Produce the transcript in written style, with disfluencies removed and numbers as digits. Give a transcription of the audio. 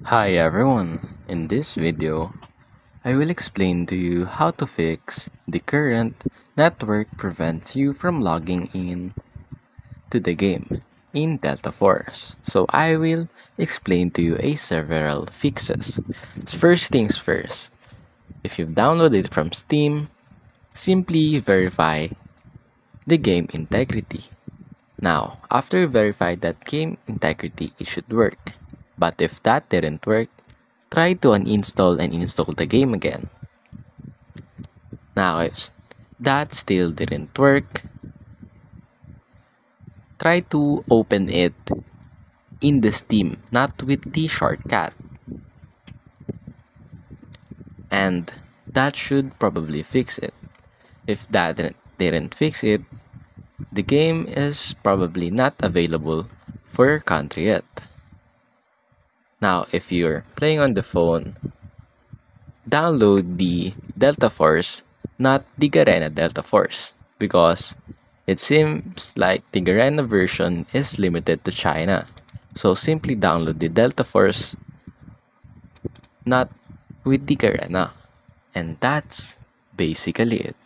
Hi everyone! In this video, I will explain to you how to fix the current network prevents you from logging in to the game in Delta Force. So I will explain to you several fixes. First things first, if you've downloaded it from Steam, simply verify the game integrity. Now, after you verify that game integrity, it should work. But if that didn't work, try to uninstall and install the game again. Now, if that still didn't work, try to open it in the Steam, not with the shortcut. And that should probably fix it. If that didn't fix it, the game is probably not available for your country yet. Now, if you're playing on the phone, download the Delta Force, not the Garena Delta Force, because it seems like the Garena version is limited to China. So simply download the Delta Force, not with the Garena. And that's basically it.